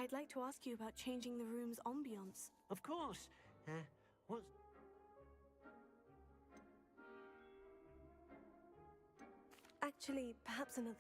I'd like to ask you about changing the room's ambiance. Of course. What? Actually, perhaps another...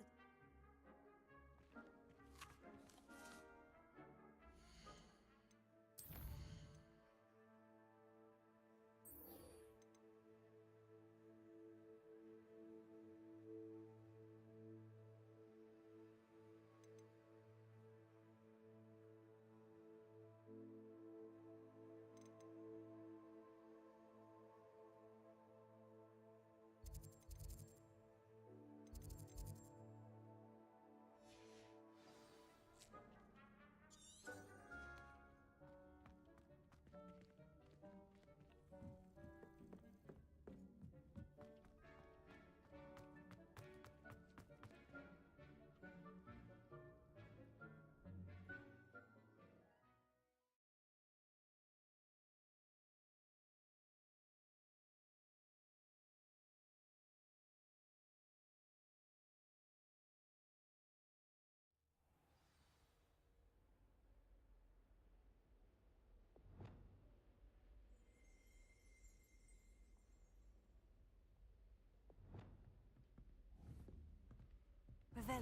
Revelio.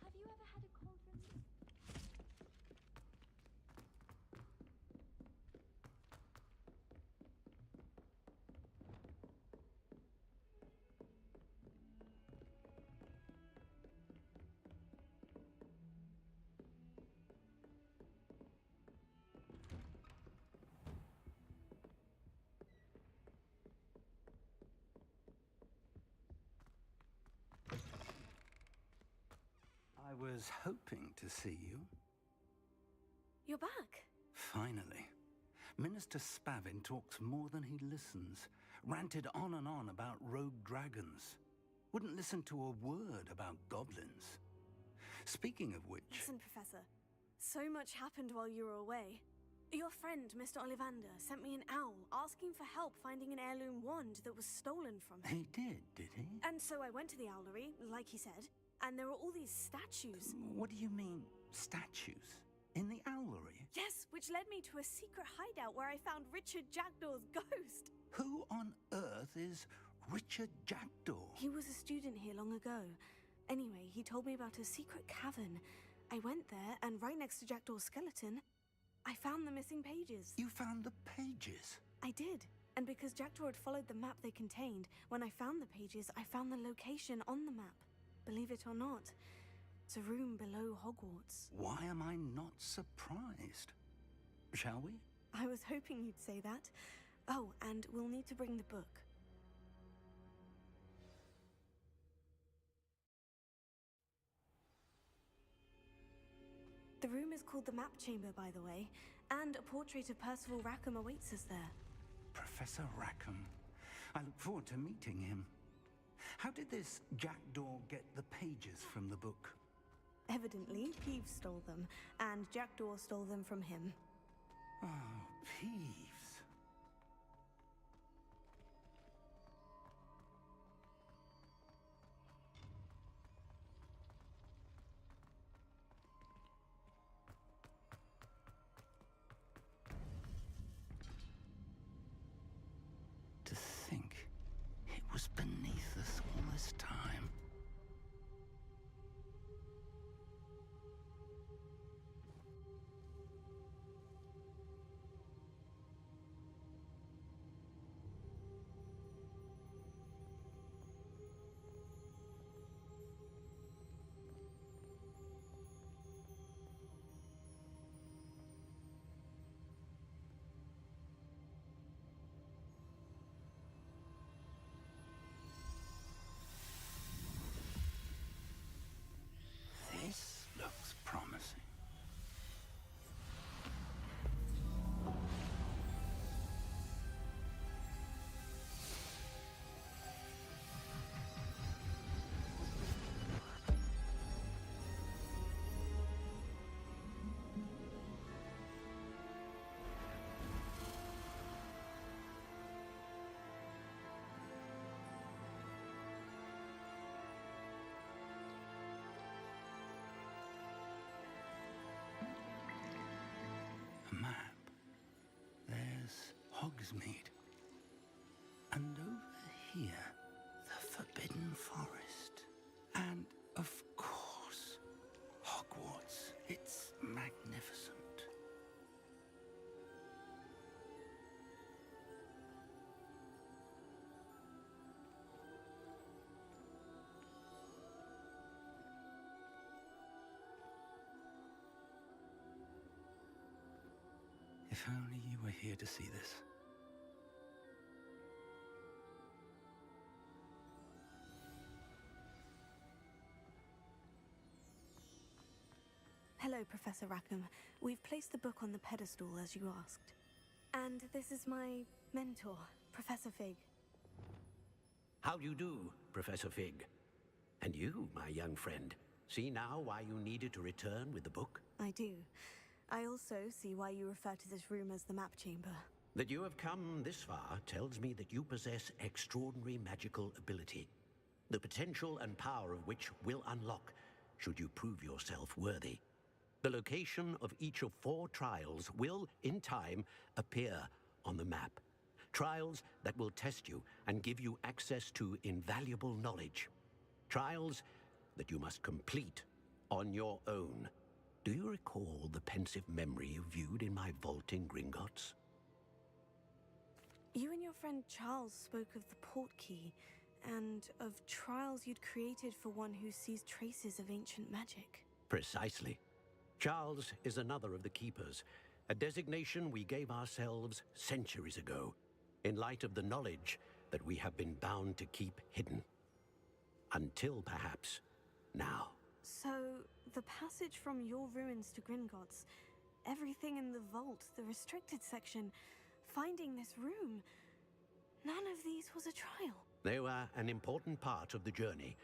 Have you ever had a conference? I was hoping to see you. You're back. Finally. Minister Spavin talks more than he listens. Ranted on and on about rogue dragons. Wouldn't listen to a word about goblins. Speaking of which... Listen, Professor. So much happened while you were away. Your friend, Mr. Ollivander, sent me an owl asking for help finding an heirloom wand that was stolen from him. He did he? And so I went to the owlery, like he said, and there were all these statues. What do you mean, statues? In the owlery? Yes, which led me to a secret hideout where I found Richard Jackdaw's ghost. Who on earth is Richard Jackdaw? He was a student here long ago. Anyway, he told me about a secret cavern. I went there, and right next to Jackdaw's skeleton, I found the missing pages. You found the pages? I did. And because Jackdaw had followed the map they contained, when I found the pages, I found the location on the map. Believe it or not, it's a room below Hogwarts. Why am I not surprised? Shall we? I was hoping you'd say that. Oh, and we'll need to bring the book. The room is called the Map Chamber, by the way, and a portrait of Percival Rackham awaits us there. Professor Rackham. I look forward to meeting him. How did this Jackdaw get the pages from the book? Evidently, Peeves stole them, and Jackdaw stole them from him. Oh, Peeves. To think it was beneath us all this time. If only you were here to see this. Hello, Professor Rackham. We've placed the book on the pedestal as you asked. And this is my mentor, Professor Fig. How do you do, Professor Fig? And you, my young friend, see now why you needed to return with the book? I do. I also see why you refer to this room as the map chamber. That you have come this far tells me that you possess extraordinary magical ability, the potential and power of which will unlock should you prove yourself worthy. The location of each of 4 trials will, in time, appear on the map. Trials that will test you and give you access to invaluable knowledge. Trials that you must complete on your own. Do you recall the pensive memory you viewed in my vault in Gringotts? You and your friend Charles spoke of the portkey, and of trials you'd created for one who sees traces of ancient magic. Precisely. Charles is another of the Keepers, a designation we gave ourselves centuries ago, in light of the knowledge that we have been bound to keep hidden. Until perhaps now. So, the passage from your ruins to Gringotts, everything in the vault, the restricted section, finding this room, none of these was a trial. They were an important part of the journey,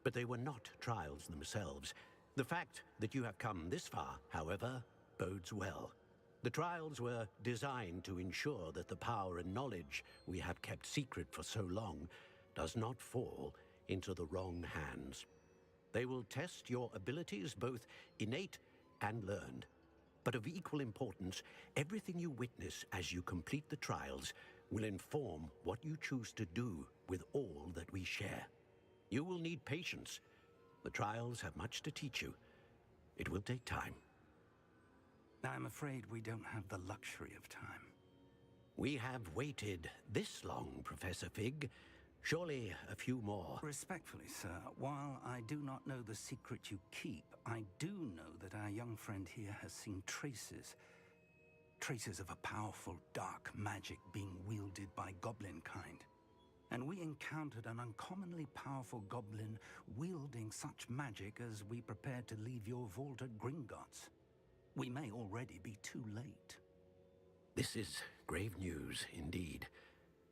but they were not trials themselves. The fact that you have come this far, however, bodes well. The trials were designed to ensure that the power and knowledge we have kept secret for so long does not fall into the wrong hands. They will test your abilities, both innate and learned. But of equal importance, everything you witness as you complete the trials will inform what you choose to do with all that we share. You will need patience. The trials have much to teach you. It will take time. I'm afraid we don't have the luxury of time. We have waited this long, Professor Fig. Surely a few more. Respectfully, sir, while I do not know the secret you keep, I do know that our young friend here has seen traces of a powerful dark magic being wielded by goblin kind. And we encountered an uncommonly powerful goblin wielding such magic as we prepared to leave your vault at Gringotts. We may already be too late. This is grave news indeed.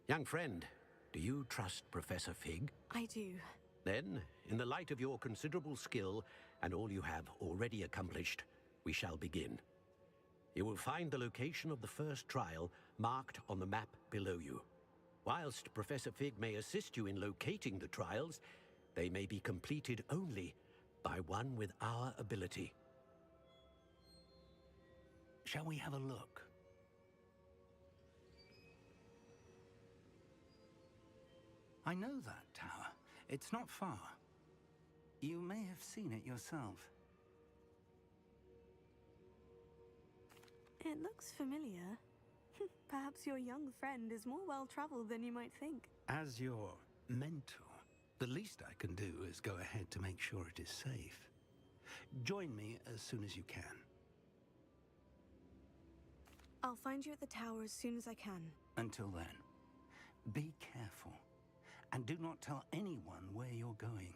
Young friend, do you trust Professor Fig? I do. Then, in the light of your considerable skill and all you have already accomplished, we shall begin. You will find the location of the first trial marked on the map below you. Whilst Professor Fig may assist you in locating the trials, they may be completed only by one with our ability. Shall we have a look? I know that tower. It's not far. You may have seen it yourself. It looks familiar. Perhaps your young friend is more well-traveled than you might think. As your mentor, the least I can do is go ahead to make sure it is safe. Join me as soon as you can. I'll find you at the tower as soon as I can. Until then, be careful, and do not tell anyone where you're going.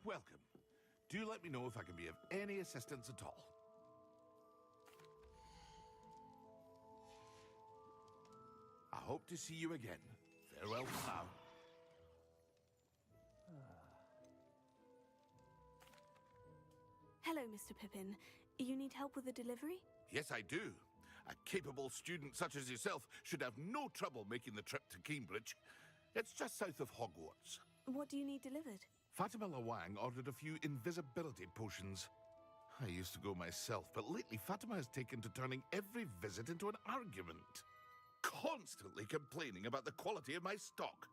welcome. Do let me know if I can be of any assistance at all. I hope to see you again. Farewell for now. Hello, Mr. Pippin. You need help with a delivery? Yes, I do. A capable student such as yourself should have no trouble making the trip to Cambridge. It's just south of Hogwarts. What do you need delivered? Fatima Lawang ordered a few invisibility potions. I used to go myself, but lately Fatima has taken to turning every visit into an argument. Constantly complaining about the quality of my stock.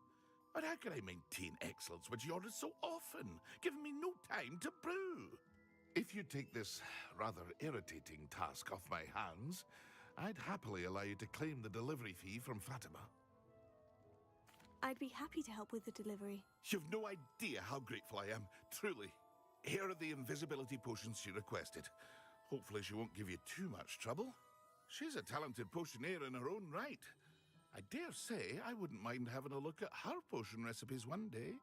But how can I maintain excellence when she orders so often, giving me no time to brew? If you take this rather irritating task off my hands, I'd happily allow you to claim the delivery fee from Fatima. I'd be happy to help with the delivery. You've no idea how grateful I am, truly. Here are the invisibility potions she requested. Hopefully she won't give you too much trouble. She's a talented potioneer in her own right. I dare say I wouldn't mind having a look at her potion recipes one day.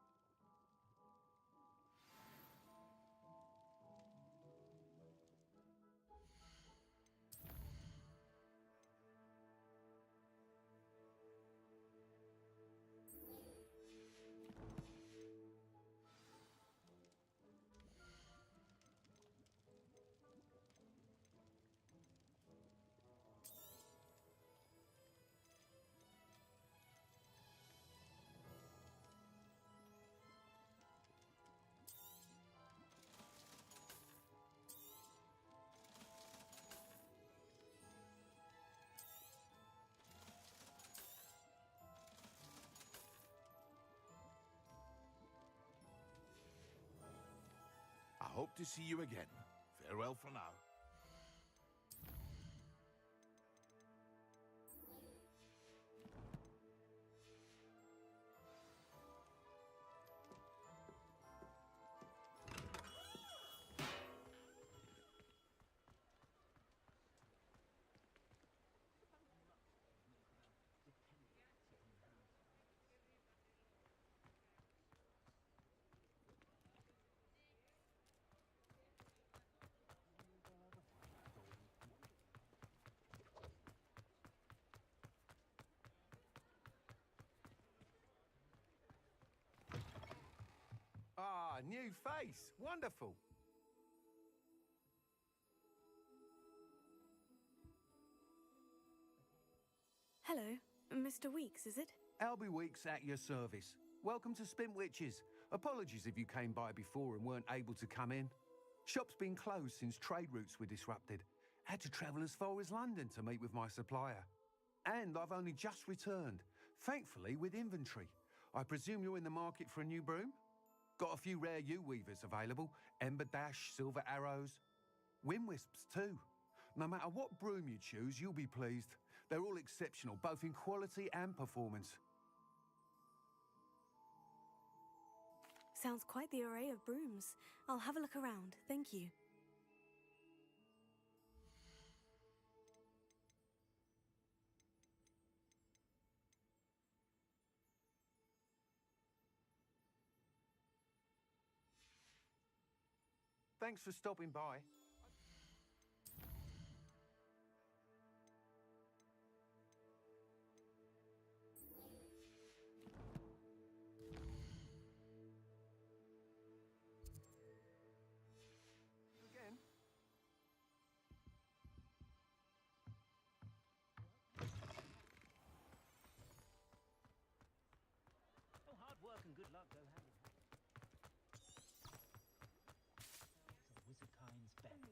I hope to see you again. Farewell for now. Ah, new face. Wonderful. Hello, Mr. Weeks, is it? Albie Weeks at your service. Welcome to Spintwitches. Apologies if you came by before and weren't able to come in. Shop's been closed since trade routes were disrupted. Had to travel as far as London to meet with my supplier. And I've only just returned, thankfully with inventory. I presume you're in the market for a new broom? Got a few rare U-weavers available. Ember Dash, Silver Arrows. Wind Wisps too. No matter what broom you choose, you'll be pleased. They're all exceptional, both in quality and performance. Sounds quite the array of brooms. I'll have a look around, thank you. Thanks for stopping by. Again. Oh, hard work and good luck go hand in hand. Wizard kind's best.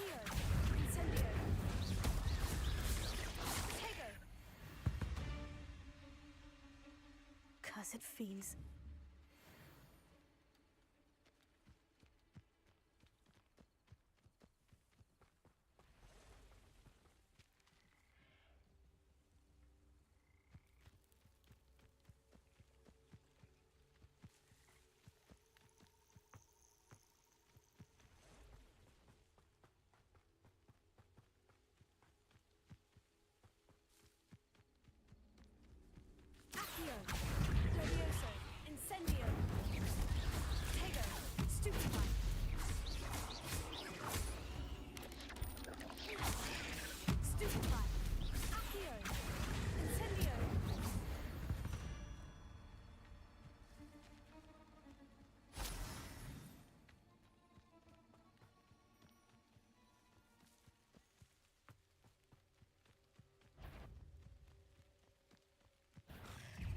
Accio! Incendio! Tego! Cursed fiends. Accio! Levioso! Incendio! Tego! Stupefy! Stupefy! Accio! Incendio!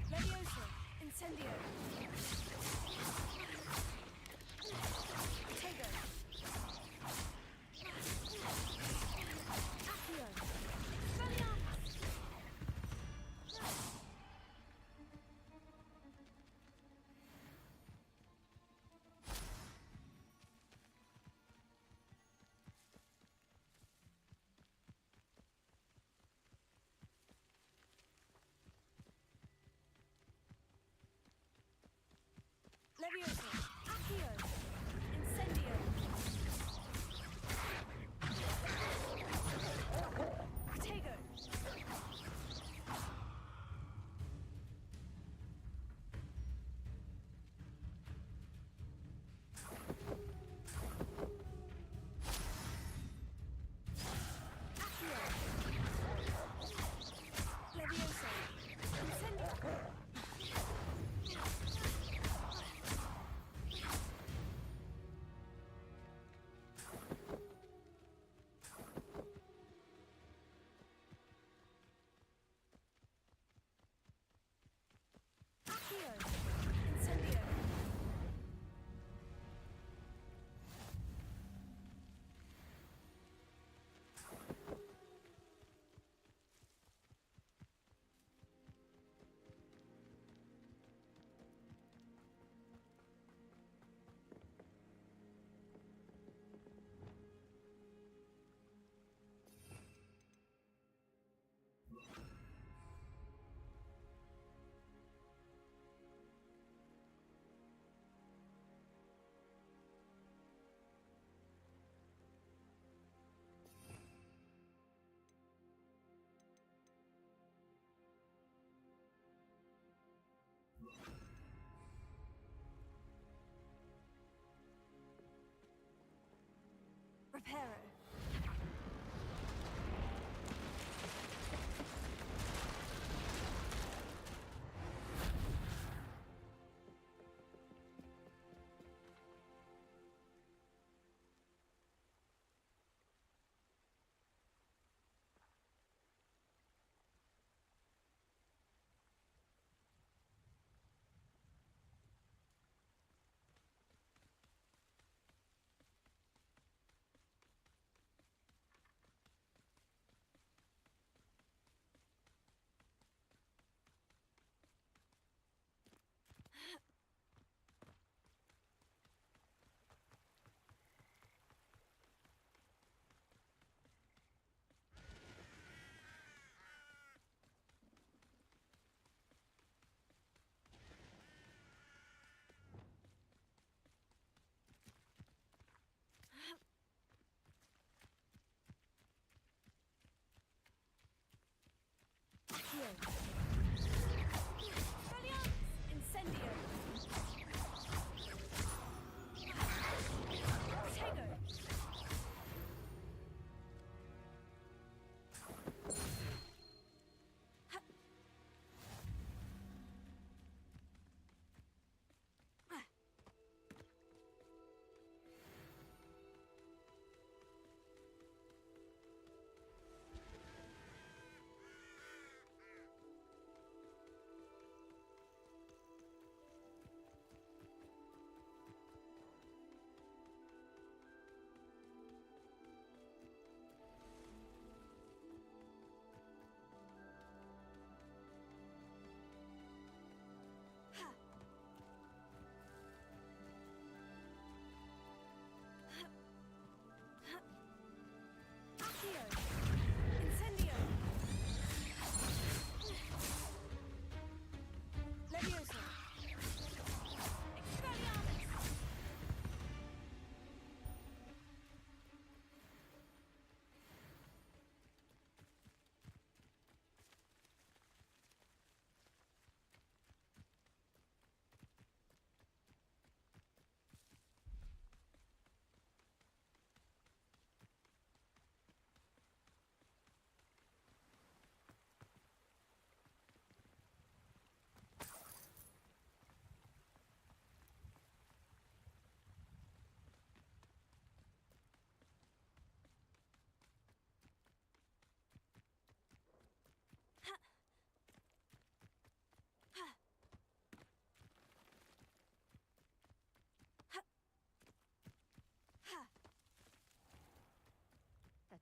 Levioso! Incendio! Tego! Accio! Expelliarmus! Levioso! Accio! Incendio! Tego! Accio! Levioso! Incendio! Accio! Incendio! Reparo. Accio! Expelliarmus! Incendio! Tego!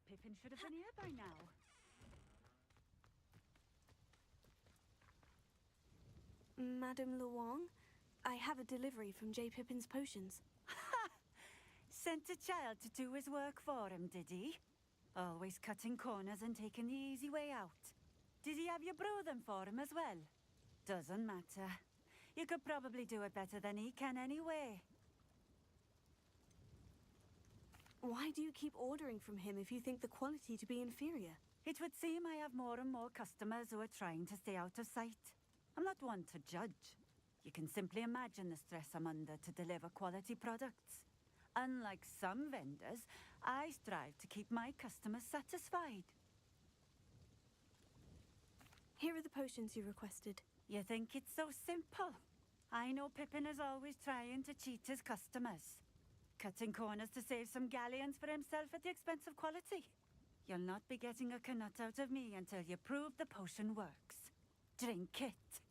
Pippin should have been here by now. Madame Luong, I have a delivery from J. Pippin's potions. Sent a child to do his work for him, did he? Always cutting corners and taking the easy way out. Did he have you brew them for him as well? Doesn't matter. You could probably do it better than he can anyway. Why do you keep ordering from him if you think the quality to be inferior? It would seem I have more and more customers who are trying to stay out of sight. I'm not one to judge. You can simply imagine the stress I'm under to deliver quality products. Unlike some vendors, I strive to keep my customers satisfied. Here are the potions you requested. You think it's so simple? I know Pippin is always trying to cheat his customers. Cutting corners to save some galleons for himself at the expense of quality. You'll not be getting a knut out of me until you prove the potion works. Drink it.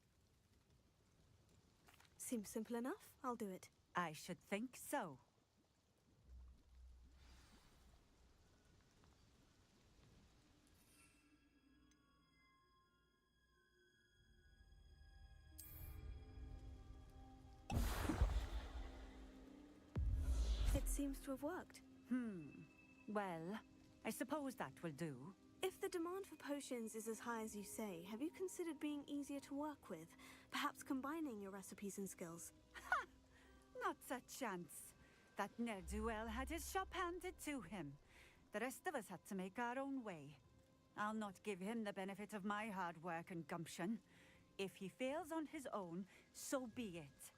Seems simple enough. I'll do it. I should think so. It seems to have worked. Well, I suppose that will do. If the demand for potions is as high as you say, have you considered being easier to work with? Perhaps combining your recipes and skills? Ha! Not a chance. That ne'er-do-well had his shop handed to him. The rest of us had to make our own way. I'll not give him the benefit of my hard work and gumption. If he fails on his own, so be it.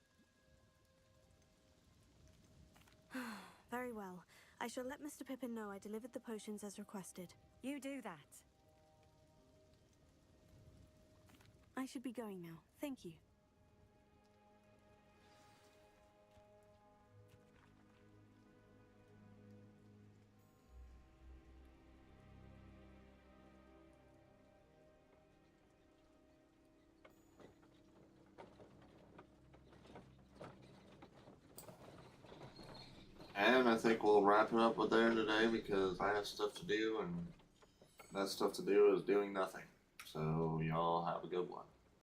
Very well. I shall let Mr. Pippin know I delivered the potions as requested. You do that. I should be going now. Thank you. And I think we'll wrap it up with there today because I have stuff to do, and that stuff to do is doing nothing. So y'all have a good one.